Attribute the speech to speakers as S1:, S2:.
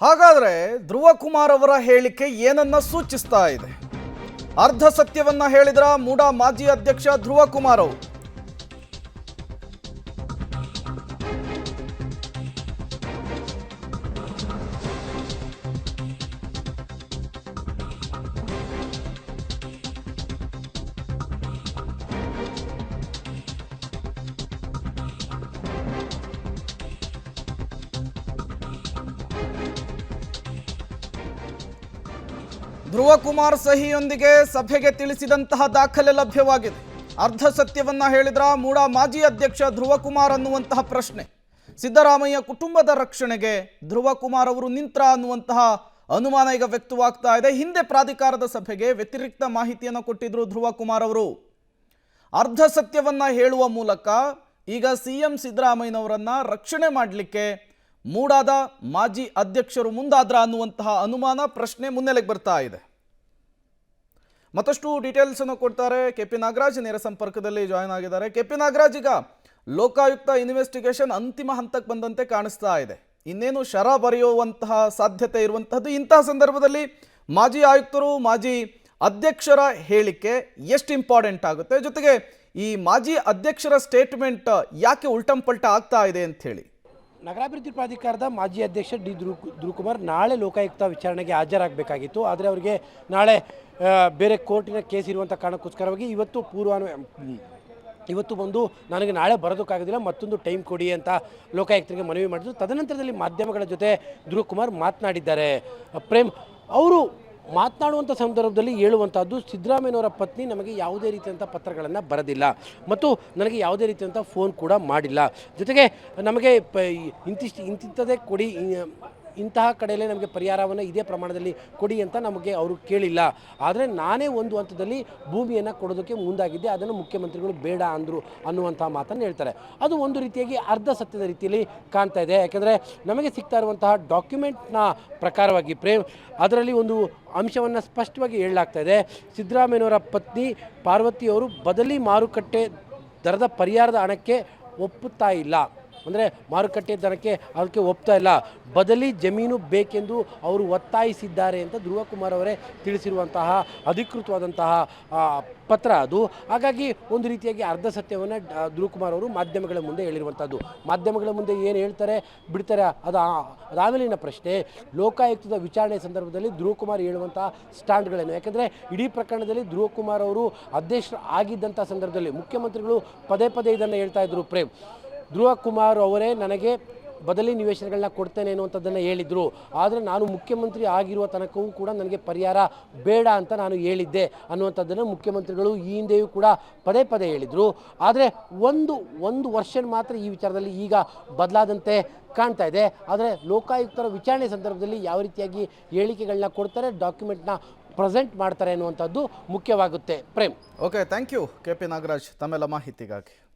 S1: ಹಾಗಾದ್ರೆ ಧ್ರುವ ಕುಮಾರ್ ಅವರ ಹೇಳಿಕೆ ಏನನ್ನ ಸೂಚಿಸ್ತಾ ಇದೆ? ಅರ್ಧ ಸತ್ಯವನ್ನ ಹೇಳಿದ್ರ ಮೂಡಾ ಮಾಜಿ ಅಧ್ಯಕ್ಷ ಧ್ರುವ ಕುಮಾರ್ ಅವರು. ಧ್ರುವ ಕುಮಾರ್ ಸಹಿಯೊಂದಿಗೆ ಸಭೆಗೆ ತಿಳಿಸಿದಂತಹ ದಾಖಲೆ ಲಭ್ಯವಾಗಿದೆ. ಅರ್ಧ ಸತ್ಯವನ್ನ ಹೇಳಿದ್ರ ಮೂಡಾ ಮಾಜಿ ಅಧ್ಯಕ್ಷ ಧ್ರುವ ಕುಮಾರ್ ಅನ್ನುವಂತಹ ಪ್ರಶ್ನೆ. ಸಿದ್ದರಾಮಯ್ಯ ಕುಟುಂಬದ ರಕ್ಷಣೆಗೆ ಧ್ರುವ ಕುಮಾರ್ ಅವರು ನಿಂತ್ರ ಅನ್ನುವಂತಹ ಅನುಮಾನ ಈಗ ವ್ಯಕ್ತವಾಗ್ತಾ ಇದೆ. ಹಿಂದೆ ಪ್ರಾಧಿಕಾರದ ಸಭೆಗೆ ವ್ಯತಿರಿಕ್ತ ಮಾಹಿತಿಯನ್ನು ಕೊಟ್ಟಿದ್ರು ಧ್ರುವ ಕುಮಾರ್ ಅವರು. ಅರ್ಧ ಸತ್ಯವನ್ನ ಹೇಳುವ ಮೂಲಕ ಈಗ ಸಿಎಂ ಸಿದ್ದರಾಮಯ್ಯನವರನ್ನ ರಕ್ಷಣೆ ಮಾಡಲಿಕ್ಕೆ ಮೂಡಾದ ಮಾಜಿ ಅಧ್ಯಕ್ಷರು ಮುಂದಾದ್ರ ಅನ್ನುವಂತಹ ಅನುಮಾನ ಪ್ರಶ್ನೆ ಮುನ್ನೆಲೆಗೆ ಬರ್ತಾ ಇದೆ. ಮತ್ತಷ್ಟು ಡೀಟೇಲ್ಸ್ ಅನ್ನು ಕೊಡ್ತಾರೆ ಕೆಪಿ ನಾಗರಾಜ್, ನೇರ ಸಂಪರ್ಕದಲ್ಲಿ ಜಾಯ್ನ್ ಆಗಿದ್ದಾರೆ. ಕೆಪಿ ನಾಗರಾಜ್, ಈಗ ಲೋಕಾಯುಕ್ತ ಇನ್ವೆಸ್ಟಿಗೇಷನ್ ಅಂತಿಮ ಹಂತಕ್ಕೆ ಬಂದಂತೆ ಕಾಣಿಸ್ತಾ ಇದೆ. ಇನ್ನೇನು ಶರ ಬರೆಯುವಂತಹ ಸಾಧ್ಯತೆ ಇರುವಂತಹದ್ದು. ಇಂತಹ ಸಂದರ್ಭದಲ್ಲಿ ಮಾಜಿ ಆಯುಕ್ತರು, ಮಾಜಿ ಅಧ್ಯಕ್ಷರ ಹೇಳಿಕೆ ಎಷ್ಟು ಇಂಪಾರ್ಟೆಂಟ್ ಆಗುತ್ತೆ? ಜೊತೆಗೆ ಈ ಮಾಜಿ ಅಧ್ಯಕ್ಷರ ಸ್ಟೇಟ್ಮೆಂಟ್ ಯಾಕೆ ಉಲ್ಟಂಪಲ್ಟ ಆಗ್ತಾ ಇದೆ ಅಂತ ಹೇಳಿ.
S2: ನಗರಾಭಿವೃದ್ಧಿ ಪ್ರಾಧಿಕಾರದ ಮಾಜಿ ಅಧ್ಯಕ್ಷ ಧ್ರುವ ಕುಮಾರ್ ನಾಳೆ ಲೋಕಾಯುಕ್ತ ವಿಚಾರಣೆಗೆ ಹಾಜರಾಗಬೇಕಾಗಿತ್ತು. ಆದರೆ ಅವರಿಗೆ ನಾಳೆ ಬೇರೆ ಕೋರ್ಟಿನ ಕೇಸ್ ಇರುವಂಥ ಕಾರಣಕ್ಕೋಸ್ಕರವಾಗಿ ಇವತ್ತು ಬಂದು ನನಗೆ ನಾಳೆ ಬರೋದಕ್ಕಾಗೋದಿಲ್ಲ, ಮತ್ತೊಂದು ಟೈಮ್ ಕೊಡಿ ಅಂತ ಲೋಕಾಯುಕ್ತರಿಗೆ ಮನವಿ ಮಾಡಿದ್ರು. ತದನಂತರದಲ್ಲಿ ಮಾಧ್ಯಮಗಳ ಜೊತೆ ಧ್ರುವ ಕುಮಾರ್ ಮಾತನಾಡಿದ್ದಾರೆ. ಪ್ರೇಮ್ ಅವರು ಮಾತನಾಡುವಂಥ ಸಂದರ್ಭದಲ್ಲಿ ಹೇಳುವಂಥದ್ದು, ಸಿದ್ದರಾಮಯ್ಯನವರ ಪತ್ನಿ ನಮಗೆ ಯಾವುದೇ ರೀತಿಯಂಥ ಪತ್ರಗಳನ್ನು ಬರೆದಿಲ್ಲ ಮತ್ತು ನನಗೆ ಯಾವುದೇ ರೀತಿಯಂಥ ಫೋನ್ ಕೂಡ ಮಾಡಿಲ್ಲ. ಜೊತೆಗೆ ನಮಗೆ ಇಂತಿಂಥದ್ದೇ ಕೊಡಿ, ಇಂತಹ ಕಡೆಯಲ್ಲೇ ನಮಗೆ ಪರಿಹಾರವನ್ನು ಇದೇ ಪ್ರಮಾಣದಲ್ಲಿ ಕೊಡಿ ಅಂತ ನಮಗೆ ಅವರು ಕೇಳಿಲ್ಲ. ಆದರೆ ನಾನೇ ಒಂದು ಹಂತದಲ್ಲಿ ಭೂಮಿಯನ್ನು ಕೊಡೋದಕ್ಕೆ ಮುಂದಾಗಿದ್ದೆ, ಅದನ್ನು ಮುಖ್ಯಮಂತ್ರಿಗಳು ಬೇಡ ಅಂದರು ಅನ್ನುವಂಥ ಮಾತನ್ನು ಹೇಳ್ತಾರೆ. ಅದು ಒಂದು ರೀತಿಯಾಗಿ ಅರ್ಧ ಸತ್ಯದ ರೀತಿಯಲ್ಲಿ ಕಾಣ್ತಾ ಇದೆ. ಯಾಕೆಂದರೆ ನಮಗೆ ಸಿಗ್ತಾ ಇರುವಂತಹ ಡಾಕ್ಯುಮೆಂಟ್ನ ಪ್ರಕಾರವಾಗಿ ಪ್ರೇಮ್ ಅದರಲ್ಲಿ ಒಂದು ಅಂಶವನ್ನು ಸ್ಪಷ್ಟವಾಗಿ ಹೇಳಲಾಗ್ತಾ ಇದೆ. ಸಿದ್ದರಾಮಯ್ಯನವರ ಪತ್ನಿ ಪಾರ್ವತಿಯವರು ಬದಲಿ ಮಾರುಕಟ್ಟೆ ದರದ ಪರಿಹಾರದ ಹಣಕ್ಕೆ ಒಪ್ಪುತ್ತಾ ಇಲ್ಲ, ಅಂದರೆ ಮಾರುಕಟ್ಟೆ ದರಕ್ಕೆ ಅದಕ್ಕೆ ಒಪ್ತಾ ಇಲ್ಲ, ಬದಲಿ ಜಮೀನು ಬೇಕೆಂದು ಅವರು ಒತ್ತಾಯಿಸಿದ್ದಾರೆ ಅಂತ ಧ್ರುವ ಕುಮಾರ್ ಅವರೇ ತಿಳಿಸಿರುವಂತಹ ಅಧಿಕೃತವಾದಂತಹ ಪತ್ರ ಅದು. ಹಾಗಾಗಿ ಒಂದು ರೀತಿಯಾಗಿ ಅರ್ಧ ಸತ್ಯವನ್ನು ಧ್ರುವ ಕುಮಾರ್ ಅವರು ಮಾಧ್ಯಮಗಳ ಮುಂದೆ ಹೇಳಿರುವಂಥದ್ದು. ಮಾಧ್ಯಮಗಳ ಮುಂದೆ ಏನು ಹೇಳ್ತಾರೆ ಬಿಡ್ತಾರೆ ಅದಾಮೇಲಿನ ಪ್ರಶ್ನೆ. ಲೋಕಾಯುಕ್ತದ ವಿಚಾರಣೆ ಸಂದರ್ಭದಲ್ಲಿ ಧ್ರುವ ಕುಮಾರ್ ಹೇಳುವಂತಹ ಸ್ಟ್ಯಾಂಡ್ಗಳನ್ನು, ಯಾಕೆಂದರೆ ಇಡೀ ಪ್ರಕರಣದಲ್ಲಿ ಧ್ರುವ ಕುಮಾರ್ ಅವರು ಅಧ್ಯಕ್ಷರು ಆಗಿದ್ದಂಥ ಸಂದರ್ಭದಲ್ಲಿ ಮುಖ್ಯಮಂತ್ರಿಗಳು ಪದೇ ಪದೇ ಇದನ್ನು ಹೇಳ್ತಾ ಇದ್ರು. ಪ್ರೇಮ್, ಧ್ರುವ ಕುಮಾರ್ ಅವರೇ ನನಗೆ ಬದಲಿ ನಿವೇಶನಗಳನ್ನ ಕೊಡ್ತೇನೆ ಅನ್ನುವಂಥದ್ದನ್ನು ಹೇಳಿದರು. ಆದರೆ ನಾನು ಮುಖ್ಯಮಂತ್ರಿ ಆಗಿರುವ ತನಕವೂ ಕೂಡ ನನಗೆ ಪರಿಹಾರ ಬೇಡ ಅಂತ ನಾನು ಹೇಳಿದ್ದೆ ಅನ್ನುವಂಥದ್ದನ್ನು ಮುಖ್ಯಮಂತ್ರಿಗಳು ಈ ಹಿಂದೆಯೂ ಕೂಡ ಪದೇ ಪದೇ ಹೇಳಿದರು. ಆದರೆ ಒಂದು ವರ್ಷ ಮಾತ್ರ ಈ ವಿಚಾರದಲ್ಲಿ ಈಗ ಬದಲಾದಂತೆ ಕಾಣ್ತಾ ಇದೆ. ಆದರೆ ಲೋಕಾಯುಕ್ತರ ವಿಚಾರಣೆ ಸಂದರ್ಭದಲ್ಲಿ ಯಾವ ರೀತಿಯಾಗಿ ಹೇಳಿಕೆಗಳನ್ನ ಕೊಡ್ತಾರೆ, ಡಾಕ್ಯುಮೆಂಟ್ನ ಪ್ರೆಸೆಂಟ್ ಮಾಡ್ತಾರೆ ಅನ್ನುವಂಥದ್ದು ಮುಖ್ಯವಾಗುತ್ತೆ. Prem.
S1: Okay, thank you KP Nagaraj ತಮ್ಮೆಲ್ಲ ಮಾಹಿತಿಗಾಗಿ.